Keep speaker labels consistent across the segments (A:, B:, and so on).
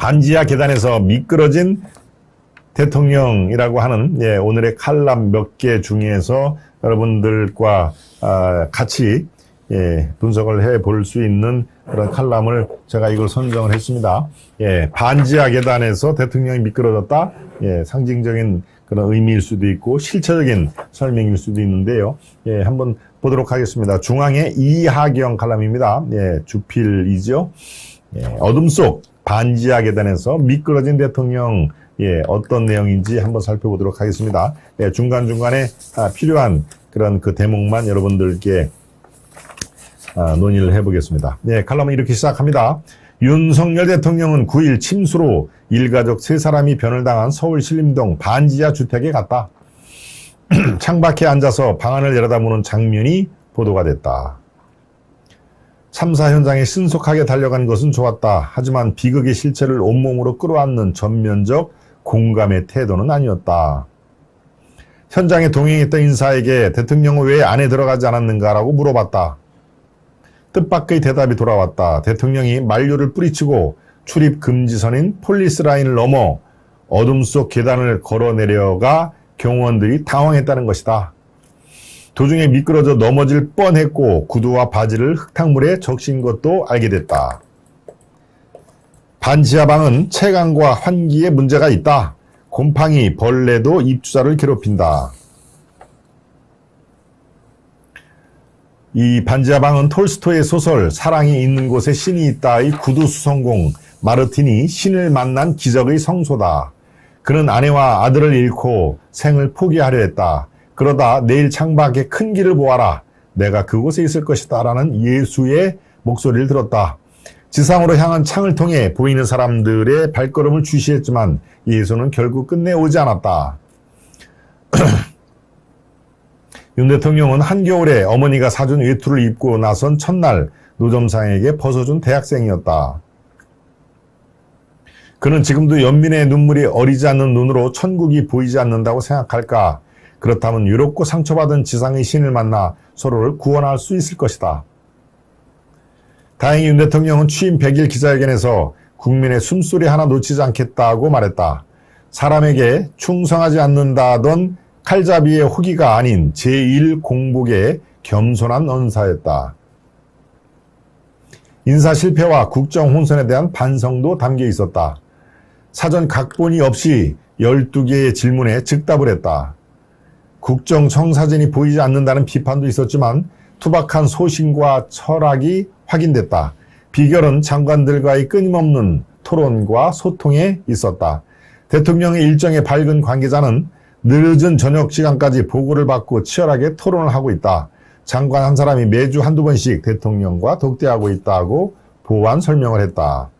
A: 반지하 계단에서 미끄러진 대통령이라고 하는 오늘의 칼럼 몇 개 중에서 여러분들과 같이 분석을 해 볼 수 있는 그런 칼럼을 제가 이걸 선정을 했습니다. 반지하 계단에서 대통령이 미끄러졌다. 상징적인 그런 의미일 수도 있고 실체적인 설명일 수도 있는데요. 한번 보도록 하겠습니다. 중앙에 이하경 칼럼입니다. 주필이죠. 어둠 속 반지하 계단에서 미끄러진 대통령, 어떤 내용인지 한번 살펴보도록 하겠습니다. 중간중간에 필요한 그런 그 대목만 여러분들께 논의를 해보겠습니다. 칼럼은 이렇게 시작합니다. 윤석열 대통령은 9일 침수로 일가족 3사람이 변을 당한 서울 신림동 반지하 주택에 갔다. 창밖에 앉아서 방안을 내려다보는 장면이 보도가 됐다. 참사 현장에 신속하게 달려간 것은 좋았다. 하지만 비극의 실체를 온몸으로 끌어안는 전면적 공감의 태도는 아니었다. 현장에 동행했던 인사에게 대통령은 왜 안에 들어가지 않았는가라고 물어봤다. 뜻밖의 대답이 돌아왔다. 대통령이 만료를 뿌리치고 출입 금지선인 폴리스 라인을 넘어 어둠 속 계단을 걸어 내려가 경호원들이 당황했다는 것이다. 도중에 미끄러져 넘어질 뻔했고 구두와 바지를 흙탕물에 적신 것도 알게 됐다. 반지하 방은 채광과 환기에 문제가 있다. 곰팡이, 벌레도 입주자를 괴롭힌다. 이 반지하 방은 톨스토이의 소설 사랑이 있는 곳에 신이 있다의 구두 수성공 마르틴이 신을 만난 기적의 성소다. 그는 아내와 아들을 잃고 생을 포기하려 했다. 그러다 내일 창밖에 큰 길을 보아라. 내가 그곳에 있을 것이다. 라는 예수의 목소리를 들었다. 지상으로 향한 창을 통해 보이는 사람들의 발걸음을 주시했지만 예수는 결국 끝내 오지 않았다. 윤 대통령은 한겨울에 어머니가 사준 외투를 입고 나선 첫날 노점상에게 벗어준 대학생이었다. 그는 지금도 연민의 눈물이 어리지 않는 눈으로 천국이 보이지 않는다고 생각할까? 그렇다면 유럽고 상처받은 지상의 신을 만나 서로를 구원할 수 있을 것이다. 다행히 윤 대통령은 취임 100일 기자회견에서 국민의 숨소리 하나 놓치지 않겠다고 말했다. 사람에게 충성하지 않는다던 칼잡이의 호기가 아닌 제1공복의 겸손한 언사였다. 인사 실패와 국정 혼선에 대한 반성도 담겨 있었다. 사전 각본이 없이 12개의 질문에 즉답을 했다. 국정 청사진이 보이지 않는다는 비판도 있었지만 투박한 소신과 철학이 확인됐다. 비결은 장관들과의 끊임없는 토론과 소통에 있었다. 대통령의 일정에 밝은 관계자는 늦은 저녁 시간까지 보고를 받고 치열하게 토론을 하고 있다. 장관 한 사람이 매주 한두 번씩 대통령과 독대하고 있다고 보완 설명을 했다.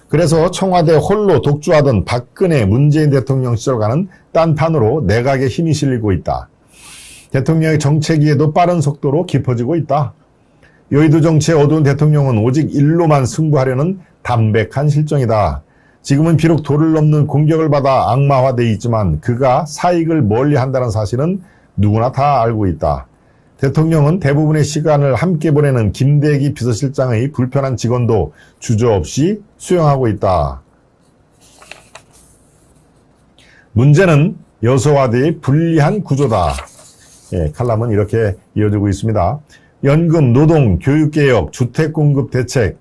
A: 그래서 청와대 홀로 독주하던 박근혜, 문재인 대통령 시절과는 딴판으로 내각에 힘이 실리고 있다. 대통령의 정책위에도 빠른 속도로 깊어지고 있다. 여의도 정치의 어두운 대통령은 오직 일로만 승부하려는 담백한 실정이다. 지금은 비록 도를 넘는 공격을 받아 악마화되어 있지만 그가 사익을 멀리한다는 사실은 누구나 다 알고 있다. 대통령은 대부분의 시간을 함께 보내는 김대기 비서실장의 불편한 직원도 주저없이 수용하고 있다. 문제는 여소와대의 불리한 구조다. 칼럼은 이렇게 이어지고 있습니다. 연금, 노동, 교육개혁, 주택공급 대책,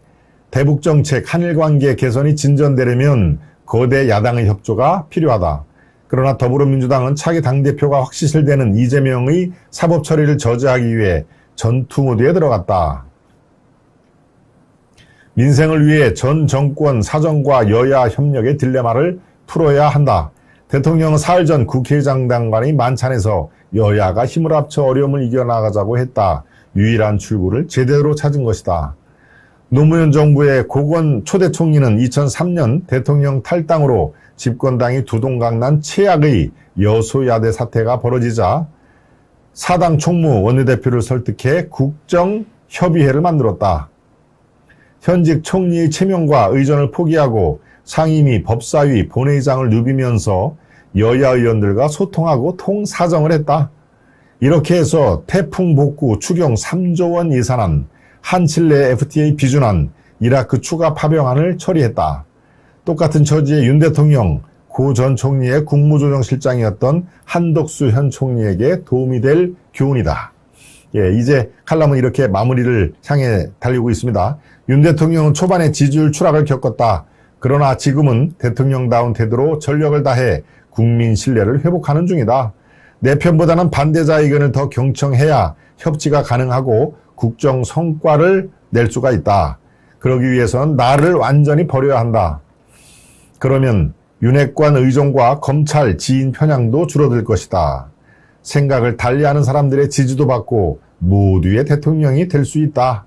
A: 대북정책, 한일관계 개선이 진전되려면 거대 야당의 협조가 필요하다. 그러나 더불어민주당은 차기 당대표가 확실시되는 이재명의 사법 처리를 저지하기 위해 전투 모드에 들어갔다. 민생을 위해 전 정권 사정과 여야 협력의 딜레마를 풀어야 한다. 대통령은 사흘 전 국회의장 당간의 만찬에서 여야가 힘을 합쳐 어려움을 이겨나가자고 했다. 유일한 출구를 제대로 찾은 것이다. 노무현 정부의 고건 초대 총리는 2003년 대통령 탈당으로 집권당이 두동강난 최악의 여소야대 사태가 벌어지자 사당 총무 원내대표를 설득해 국정협의회를 만들었다. 현직 총리의 체면과 의전을 포기하고 상임위, 법사위, 본회의장을 누비면서 여야 의원들과 소통하고 통사정을 했다. 이렇게 해서 태풍 복구 추경 3조 원 예산안, 한칠레 FTA 비준안, 이라크 추가 파병안을 처리했다. 똑같은 처지의 윤 대통령, 고 전 총리의 국무조정실장이었던 한덕수 현 총리에게 도움이 될 교훈이다. 예, 이제 칼럼은 이렇게 마무리를 향해 달리고 있습니다. 윤 대통령은 초반에 지지율 추락을 겪었다. 그러나 지금은 대통령다운 태도로 전력을 다해 국민 신뢰를 회복하는 중이다. 내 편보다는 반대자 의견을 더 경청해야 협치가 가능하고 국정 성과를 낼 수가 있다. 그러기 위해서는 나를 완전히 버려야 한다. 그러면 윤핵관 의존과 검찰 지인 편향도 줄어들 것이다. 생각을 달리하는 사람들의 지지도 받고 모두의 대통령이 될 수 있다.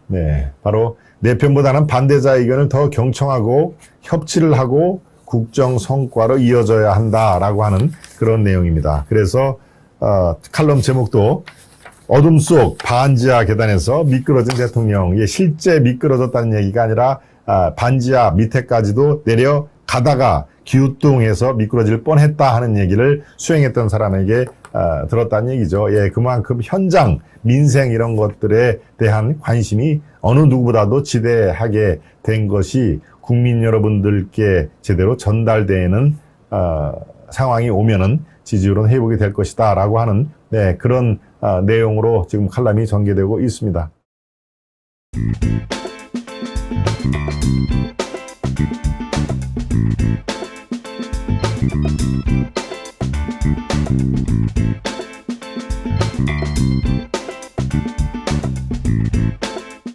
A: 네, 바로 내 편보다는 반대자 의견을 더 경청하고 협치를 하고 국정 성과로 이어져야 한다라고 하는 그런 내용입니다. 그래서 칼럼 제목도 어둠 속 반지하 계단에서 미끄러진 대통령. 실제 미끄러졌다는 얘기가 아니라 반지하 밑에까지도 내려가다가 기우뚱해서 미끄러질 뻔했다 하는 얘기를 수행했던 사람에게 들었다는 얘기죠. 예, 그만큼 현장, 민생 이런 것들에 대한 관심이 어느 누구보다도 지대하게 된 것이 국민 여러분들께 제대로 전달되는 상황이 오면은 지지율은 회복이 될 것이다 라고 하는 그런 내용으로 지금 칼럼이 전개되고 있습니다.